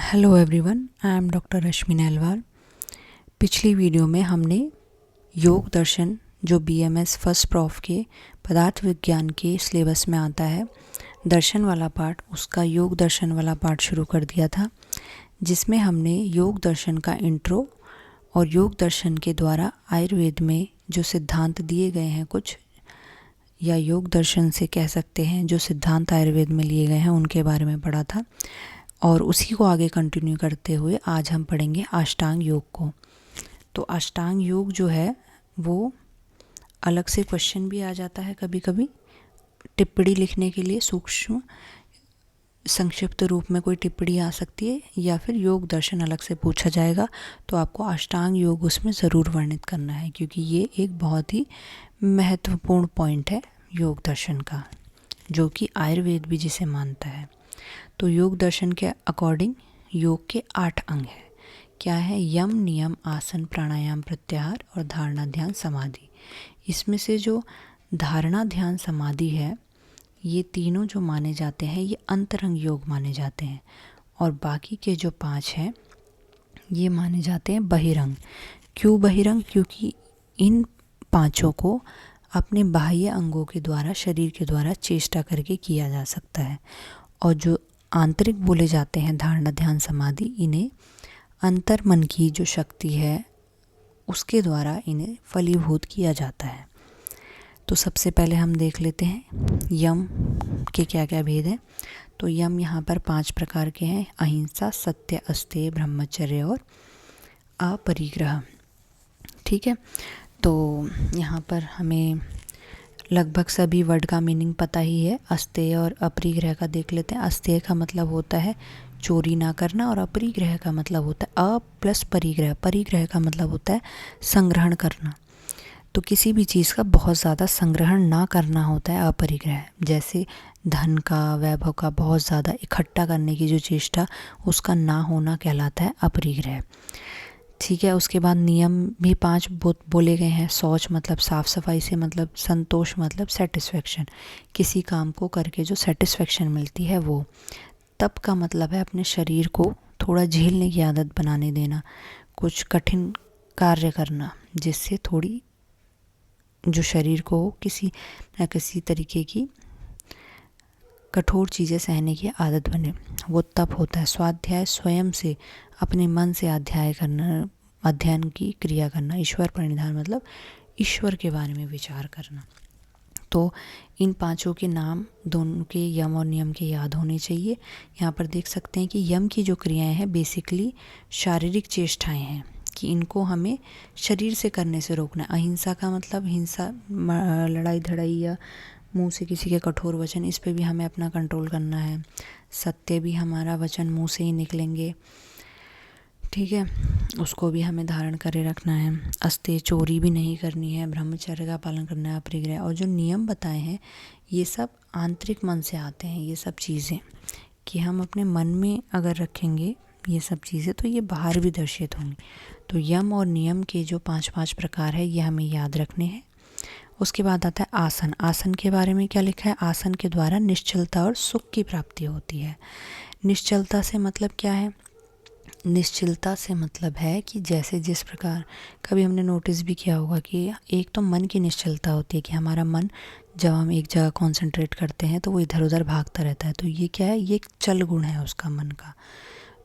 Hello everyone, I am doctor Rashmi Nahalwal. पिछली video में हमने योग दर्शन जो बीएमएस फर्स्ट प्रॉफ के पदार्थ विज्ञान के सिलेबस में आता है, दर्शन वाला पार्ट, उसका योग दर्शन वाला पार्ट शुरू कर दिया था, जिसमें हमने योग दर्शन का इंट्रो और योग दर्शन के द्वारा आयुर्वेद में जो सिद्धांत दिए गए हैं कुछ, या योग दर्शन से कह सकते हैं जो सिद्धांत आयुर्वेद में लिए गए हैं, उनके बारे में पढ़ा था। और उसी को आगे कंटिन्यू करते हुए आज हम पढ़ेंगे अष्टांग योग को। तो अष्टांग योग जो है वो अलग से क्वेश्चन भी आ जाता है, कभी कभी टिप्पणी लिखने के लिए सूक्ष्म संक्षिप्त रूप में कोई टिप्पणी आ सकती है, या फिर योग दर्शन अलग से पूछा जाएगा तो आपको अष्टांग योग उसमें ज़रूर वर्णित करना है, क्योंकि ये एक बहुत ही महत्वपूर्ण पॉइंट है योग दर्शन का, जो कि आयुर्वेद भी जिसे मानता है। तो योग दर्शन के अकॉर्डिंग योग के 8 अंग हैं। क्या है? यम, नियम, आसन, प्राणायाम, प्रत्याहार और धारणा, ध्यान, समाधि। इसमें से जो धारणा, ध्यान, समाधि है, ये तीनों जो माने जाते हैं ये अंतरंग योग माने जाते हैं, और बाकी के जो 5 हैं ये माने जाते हैं बहिरंग। क्यों बहिरंग? क्योंकि इन 5 को अपने बाह्य अंगों के द्वारा, शरीर के द्वारा चेष्टा करके किया जा सकता है, और जो आंतरिक बोले जाते हैं धारणा, ध्यान, समाधि, इन्हें अंतर मन की जो शक्ति है उसके द्वारा इन्हें फलीभूत किया जाता है। तो सबसे पहले हम देख लेते हैं यम के क्या क्या भेद हैं। तो यम यहाँ पर 5 प्रकार के हैं: अहिंसा, सत्य, अस्तेय, ब्रह्मचर्य और अपरिग्रह। ठीक है, तो यहाँ पर हमें लगभग सभी वर्ड का मीनिंग पता ही है। अस्तेय और अपरिग्रह का देख लेते हैं। अस्तेय का मतलब होता है चोरी ना करना, और अपरिग्रह का मतलब होता है अ प्लस परिग्रह। परिग्रह का मतलब होता है संग्रहण करना। तो किसी भी चीज़ का बहुत ज़्यादा संग्रहण ना करना होता है अपरिग्रह। जैसे धन का, वैभव का बहुत ज़्यादा इकट्ठा करने की जो चेष्टा, उसका ना होना कहलाता है अपरिग्रह। ठीक है, उसके बाद नियम भी 5 बोले गए हैं। शौच मतलब साफ सफाई से मतलब संतोष मतलब सेटिस्फेक्शन, किसी काम को करके जो सेटिस्फेक्शन मिलती है वो। तप का मतलब है अपने शरीर को थोड़ा झेलने की आदत बनाने देना, कुछ कठिन कार्य करना, जिससे थोड़ी जो शरीर को किसी न किसी तरीके की कठोर चीज़ें सहने की आदत बने, वो तप होता है। स्वाध्याय, स्वयं से अपने मन से अध्याय करना, अध्ययन की क्रिया करना। ईश्वर प्रणिधान मतलब ईश्वर के बारे में विचार करना। तो इन 5 के नाम दोनों के, यम और नियम के, याद होने चाहिए। यहाँ पर देख सकते हैं कि यम की जो क्रियाएं हैं बेसिकली शारीरिक चेष्टाएं हैं, कि इनको हमें शरीर से करने से रोकना है। अहिंसा का मतलब हिंसा, लड़ाई धड़ाई या मुंह से किसी के कठोर वचन, इस पे भी हमें अपना कंट्रोल करना है। सत्य भी हमारा वचन मुंह से ही निकलेंगे, ठीक है, उसको भी हमें धारण करे रखना है। अस्तेय, चोरी भी नहीं करनी है। ब्रह्मचर्य का पालन करना है। अपरिग्रह, और जो नियम बताए हैं ये सब आंतरिक मन से आते हैं। ये सब चीज़ें कि हम अपने मन में अगर रखेंगे ये सब चीज़ें तो ये बाहर भी दर्शित होंगी। तो यम और नियम के जो 5 प्रकार है ये हमें याद रखने हैं। उसके बाद आता है आसन। आसन के बारे में क्या लिखा है? आसन के द्वारा निश्चलता और सुख की प्राप्ति होती है। निश्चलता से मतलब क्या है? निश्चलता से मतलब है कि जैसे जिस प्रकार कभी हमने नोटिस भी किया होगा कि एक तो मन की निश्चलता होती है, कि हमारा मन जब हम एक जगह कंसंट्रेट करते हैं तो वो इधर उधर भागता रहता है। तो ये क्या है? ये एक चल गुण है उसका, मन का।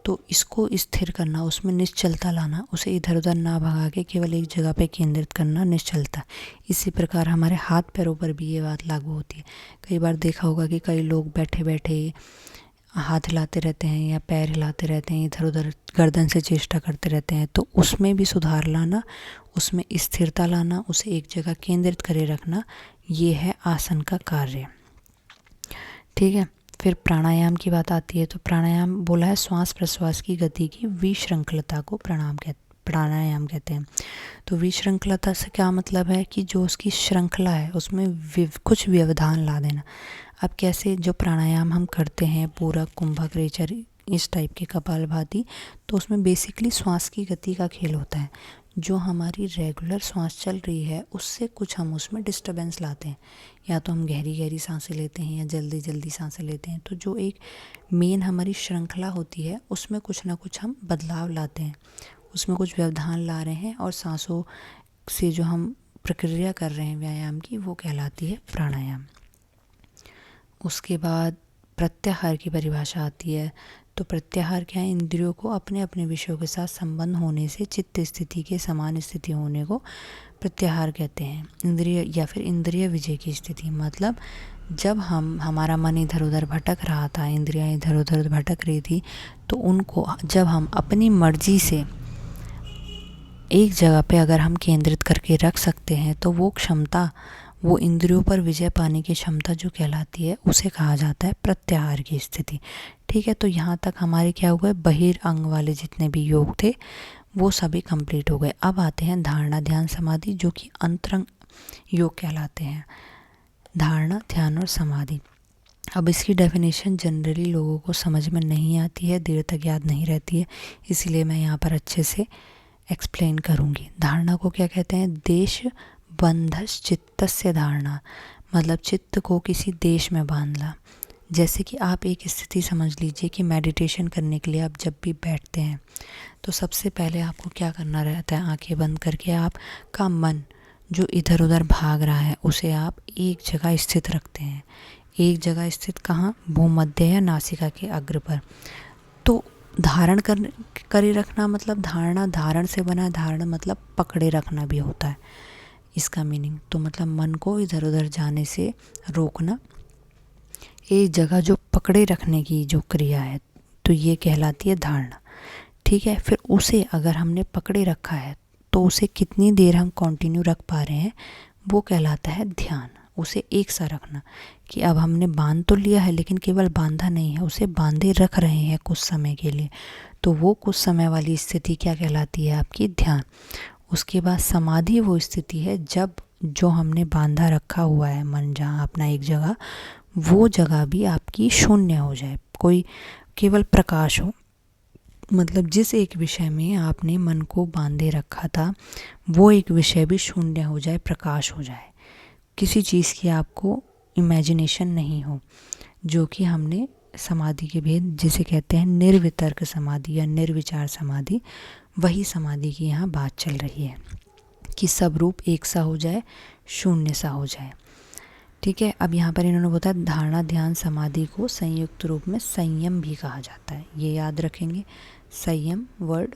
तो इसको स्थिर करना, उसमें निश्चलता लाना, उसे इधर उधर ना भगा के केवल एक जगह पे केंद्रित करना, निश्चलता। इसी प्रकार हमारे हाथ पैरों पर भी ये बात लागू होती है। कई बार देखा होगा कि कई लोग बैठे बैठे हाथ हिलाते रहते हैं या पैर हिलाते रहते हैं, इधर उधर गर्दन से चेष्टा करते रहते हैं। तो उसमें भी सुधार लाना, उसमें स्थिरता लाना, उसे एक जगह केंद्रित करे रखना, ये है आसन का कार्य। ठीक है, फिर प्राणायाम की बात आती है। तो प्राणायाम बोला है श्वास प्रश्वास की गति की विशृंखलता को प्राणायाम कहते हैं। तो विशृंखलता से क्या मतलब है? कि जो उसकी श्रृंखला है उसमें कुछ व्यवधान ला देना। अब कैसे? जो प्राणायाम हम करते हैं पूरक, कुंभक, रेचर, इस टाइप के, कपालभाति, तो उसमें बेसिकली श्वास की गति का खेल होता है। जो हमारी रेगुलर सांस चल रही है उससे कुछ हम उसमें डिस्टरबेंस लाते हैं, या तो हम गहरी गहरी सांसें लेते हैं या जल्दी जल्दी सांसें लेते हैं। तो जो एक मेन हमारी श्रृंखला होती है उसमें कुछ ना कुछ हम बदलाव लाते हैं, उसमें कुछ व्यवधान ला रहे हैं, और सांसों से जो हम प्रक्रिया कर रहे हैं व्यायाम की, वो कहलाती है प्राणायाम। उसके बाद प्रत्याहार की परिभाषा आती है। तो प्रत्याहार क्या है? इंद्रियों को अपने अपने विषयों के साथ संबंध होने से चित्त स्थिति के समान स्थिति होने को प्रत्याहार कहते हैं। इंद्रिय या फिर इंद्रिय विजय की स्थिति, मतलब जब हमारा मन इधर उधर भटक रहा था, इंद्रियां इधर उधर भटक रही थी, तो उनको जब हम अपनी मर्जी से एक जगह पे अगर हम केंद्रित करके रख सकते हैं, तो वो क्षमता, वो इंद्रियों पर विजय पाने की क्षमता जो कहलाती है, उसे कहा जाता है प्रत्याहार की स्थिति। ठीक है, तो यहाँ तक हमारे क्या हो गए, बहिर्अंग वाले जितने भी योग थे वो सभी कंप्लीट हो गए। अब आते हैं धारणा ध्यान समाधि, जो कि अंतरंग योग कहलाते हैं। धारणा, ध्यान और समाधि। अब इसकी डेफिनेशन जनरली लोगों को समझ में नहीं आती है, देर तक याद नहीं रहती है, इसीलिए मैं यहाँ पर अच्छे से एक्सप्लेन करूँगी। धारणा को क्या कहते हैं? देश बंधस चित्तस्य धारणा, मतलब चित्त को किसी देश में बांधना। जैसे कि आप एक स्थिति समझ लीजिए कि मेडिटेशन करने के लिए आप जब भी बैठते हैं तो सबसे पहले आपको क्या करना रहता है? आंखें बंद करके आपका मन जो इधर उधर भाग रहा है उसे आप एक जगह स्थित रखते हैं। एक जगह स्थित कहाँ? भूमध्य या नासिका के अग्र पर। तो धारण करे रखना मतलब धारणा, धारण से बना, धारण मतलब पकड़े रखना भी होता है इसका मीनिंग। तो मतलब मन को इधर उधर जाने से रोकना, एक जगह जो पकड़े रखने की जो क्रिया है, तो ये कहलाती है धारणा। ठीक है, फिर उसे अगर हमने पकड़े रखा है तो उसे कितनी देर हम कंटिन्यू रख पा रहे हैं, वो कहलाता है ध्यान। उसे एक सा रखना कि अब हमने बांध तो लिया है, लेकिन केवल बांधा नहीं है, उसे बांधे रख रहे हैं कुछ समय के लिए, तो वो कुछ समय वाली स्थिति क्या कहलाती है? आपकी ध्यान। उसके बाद समाधि वो स्थिति है जब जो हमने बांधा रखा हुआ है मन जहाँ अपना एक जगह, वो जगह भी आपकी शून्य हो जाए, कोई केवल प्रकाश हो। मतलब जिस एक विषय में आपने मन को बांधे रखा था वो एक विषय भी शून्य हो जाए, प्रकाश हो जाए, किसी चीज़ की आपको इमेजिनेशन नहीं हो, जो कि हमने समाधि के भेद जिसे कहते हैं निर्वितर्क समाधि या निर्विचार समाधि, वही समाधि की यहाँ बात चल रही है कि सब रूप एक सा हो जाए, शून्य सा हो जाए। ठीक है, अब यहाँ पर इन्होंने बताया धारणा ध्यान समाधि को संयुक्त रूप में संयम भी कहा जाता है। ये याद रखेंगे, संयम वर्ड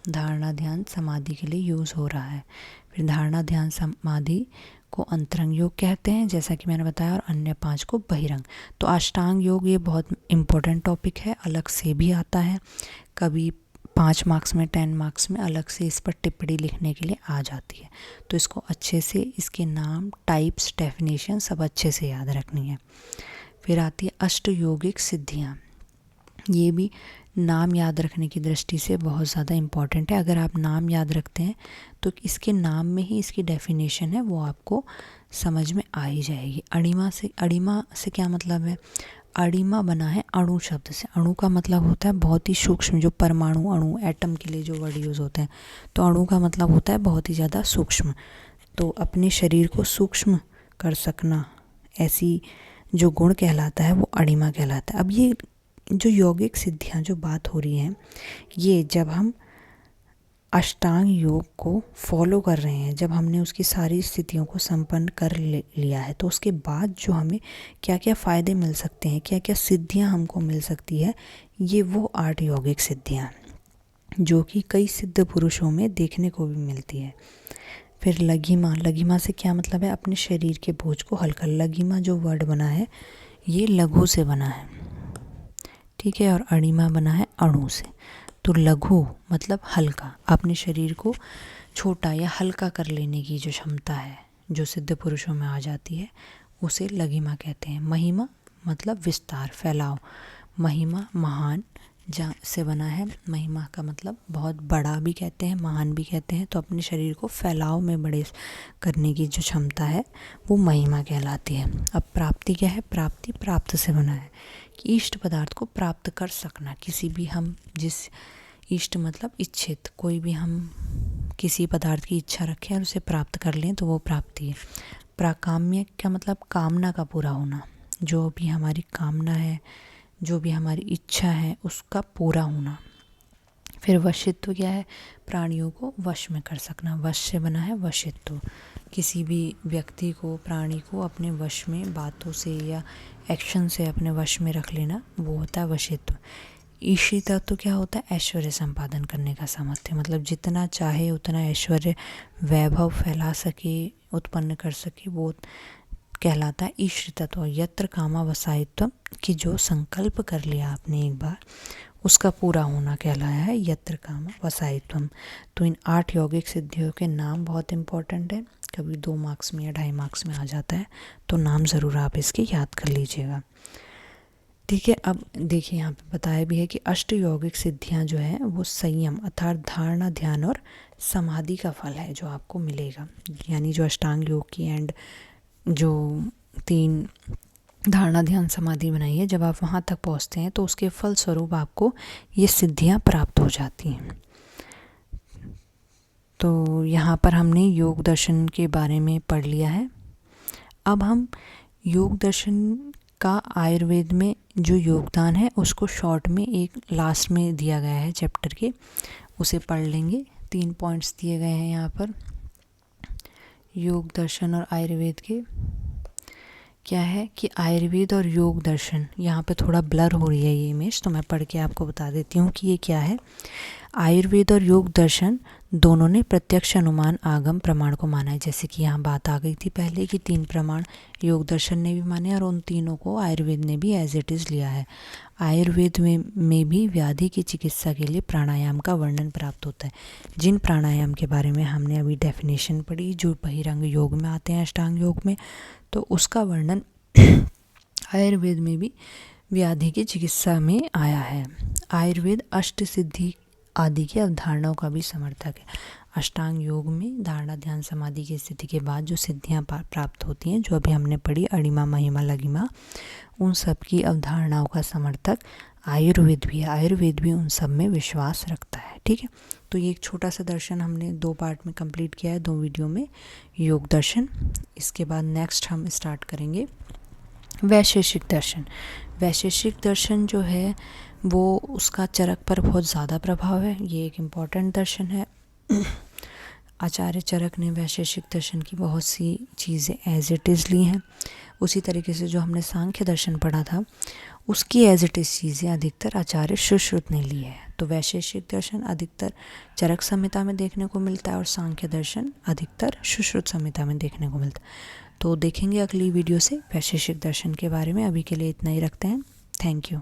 धारणा ध्यान समाधि के लिए यूज़ हो रहा है। फिर धारणा ध्यान समाधि को अंतरंग योग कहते हैं, जैसा कि मैंने बताया, और अन्य 5 को बहिरंग। तो अष्टांग योग ये बहुत इम्पोर्टेंट टॉपिक है, अलग से भी आता है, कभी 5 मार्क्स में 10 मार्क्स में अलग से इस पर टिप्पणी लिखने के लिए आ जाती है। तो इसको अच्छे से, इसके नाम, टाइप्स, डेफिनेशन सब अच्छे से याद रखनी है। फिर आती है अष्ट योगिक सिद्धियाँ। ये भी नाम याद रखने की दृष्टि से बहुत ज़्यादा इम्पॉर्टेंट है। अगर आप नाम याद रखते हैं तो इसके नाम में ही इसकी डेफिनेशन है वो आपको समझ में आ ही जाएगी। अणिमा से क्या मतलब है? अणिमा बना है अणु शब्द से। अणु का मतलब होता है बहुत ही सूक्ष्म, जो परमाणु, अणु, एटम के लिए जो वर्ड यूज़ होते हैं, तो अणु का मतलब होता है बहुत ही ज़्यादा सूक्ष्म। तो अपने शरीर को सूक्ष्म कर सकना, ऐसी जो गुण कहलाता है वो अणिमा कहलाता है। अब ये जो यौगिक सिद्धियाँ जो बात हो रही हैं, ये जब हम अष्टांग योग को फॉलो कर रहे हैं, जब हमने उसकी सारी स्थितियों को संपन्न कर लिया है, तो उसके बाद जो हमें क्या क्या फ़ायदे मिल सकते हैं, क्या क्या सिद्धियां हमको मिल सकती है, ये वो 8 यौगिक सिद्धियां जो कि कई सिद्ध पुरुषों में देखने को भी मिलती है। फिर लघिमा, लघिमा से क्या मतलब है? अपने शरीर के बोझ को हल्का। लघिमा जो वर्ड बना है ये लघु से बना है, ठीक है, और अणिमा बना है अणु से। तो लघु मतलब हल्का, अपने शरीर को छोटा या हल्का कर लेने की जो क्षमता है जो सिद्ध पुरुषों में आ जाती है, उसे लघिमा कहते हैं। महिमा मतलब विस्तार, फैलाव। महिमा महान जहाँ से बना है, महिमा का मतलब बहुत बड़ा भी कहते हैं, महान भी कहते हैं। तो अपने शरीर को फैलाव में बड़े करने की जो क्षमता है वो महिमा कहलाती है। अब प्राप्ति क्या है? प्राप्ति प्राप्त से बना है कि इष्ट पदार्थ को प्राप्त कर सकना। किसी भी हम जिस इष्ट मतलब इच्छित, कोई भी हम किसी पदार्थ की इच्छा रखें और उसे प्राप्त कर लें तो वो प्राप्ति है। प्राकाम्य का मतलब कामना का पूरा होना, जो भी हमारी कामना है, जो भी हमारी इच्छा है उसका पूरा होना। फिर वशित्व क्या है? प्राणियों को वश में कर सकना, वश से बना है वशित्व। किसी भी व्यक्ति को, प्राणी को अपने वश में बातों से या एक्शन से अपने वश में रख लेना, वो होता है वशित्व। ईश्वरी तत्व क्या होता है? ऐश्वर्य संपादन करने का सामर्थ्य, मतलब जितना चाहे उतना ऐश्वर्य वैभव फैला सके, उत्पन्न कर सके, वो कहलाता है ईश्वरी तत्व। यत्र कामावसायित्वम, कि जो संकल्प कर लिया आपने एक बार उसका पूरा होना कहलाया है यत्र कामावसायित्वम। तो इन 8 यौगिक सिद्धियों के नाम बहुत इंपॉर्टेंट है, कभी 2 मार्क्स में या 2.5 मार्क्स में आ जाता है, तो नाम ज़रूर आप इसके याद कर लीजिएगा। ठीक है, अब देखिए यहाँ पे बताया भी है कि अष्ट यौगिक सिद्धियाँ जो है वो संयम अर्थात धारणा, ध्यान और समाधि का फल है जो आपको मिलेगा। यानी जो अष्टांग योग की एंड जो 3 धारणा, ध्यान, समाधि बनाई है, जब आप वहाँ तक पहुँचते हैं तो उसके फल स्वरूप आपको ये सिद्धियाँ प्राप्त हो जाती हैं। तो यहाँ पर हमने योग दर्शन के बारे में पढ़ लिया है। अब हम योग दर्शन का आयुर्वेद में जो योगदान है उसको शॉर्ट में एक लास्ट में दिया गया है चैप्टर के, उसे पढ़ लेंगे। 3 पॉइंट्स दिए गए हैं यहाँ पर योग दर्शन और आयुर्वेद के। क्या है कि आयुर्वेद और योग दर्शन, यहाँ पे थोड़ा ब्लर हो रही है ये इमेज, तो मैं पढ़ के आपको बता देती हूँ कि ये क्या है। आयुर्वेद और योग दर्शन दोनों ने प्रत्यक्ष, अनुमान, आगम, प्रमाण को माना है। जैसे कि यहाँ बात आ गई थी पहले कि 3 प्रमाण योग दर्शन ने भी माने और उन तीनों को आयुर्वेद ने भी एज इट इज़ लिया है। आयुर्वेद में भी व्याधि की चिकित्सा के लिए प्राणायाम का वर्णन प्राप्त होता है। जिन प्राणायाम के बारे में हमने अभी डेफिनेशन पढ़ी, जो बहिरंग योग में आते हैं, अष्टांग योग में, तो उसका वर्णन आयुर्वेद में भी व्याधि की चिकित्सा में आया है। आयुर्वेद अष्ट सिद्धि आदि की अवधारणाओं का भी समर्थक है। अष्टांग योग में धारणा, ध्यान, समाधि की स्थिति के बाद जो सिद्धियां प्राप्त होती हैं, जो अभी हमने पढ़ी, अणिमा, महिमा, लघिमा, उन सब की अवधारणाओं का समर्थक आयुर्वेद भी है। आयुर्वेद भी उन सब में विश्वास रखता है। ठीक है, तो ये एक छोटा सा दर्शन हमने 2 पार्ट में कंप्लीट किया है, 2 वीडियो में योग दर्शन। इसके बाद नेक्स्ट हम स्टार्ट करेंगे वैशेषिक दर्शन। वैशेषिक दर्शन जो है वो उसका चरक पर बहुत ज़्यादा प्रभाव है, ये एक इम्पॉर्टेंट दर्शन है। आचार्य चरक ने वैशेषिक दर्शन की बहुत सी चीज़ें एज इट इज़ ली हैं। उसी तरीके से जो हमने सांख्य दर्शन पढ़ा था उसकी एज इट इज़ चीज़ें अधिकतर आचार्य सुश्रुत ने ली है। तो वैशेषिक दर्शन अधिकतर चरक संहिता में देखने को मिलता है और सांख्य दर्शन अधिकतर सुश्रुत संहिता में देखने को मिलता है। तो देखेंगे अगली वीडियो से वैशेषिक दर्शन के बारे में। अभी के लिए इतना ही रखते हैं। Thank you.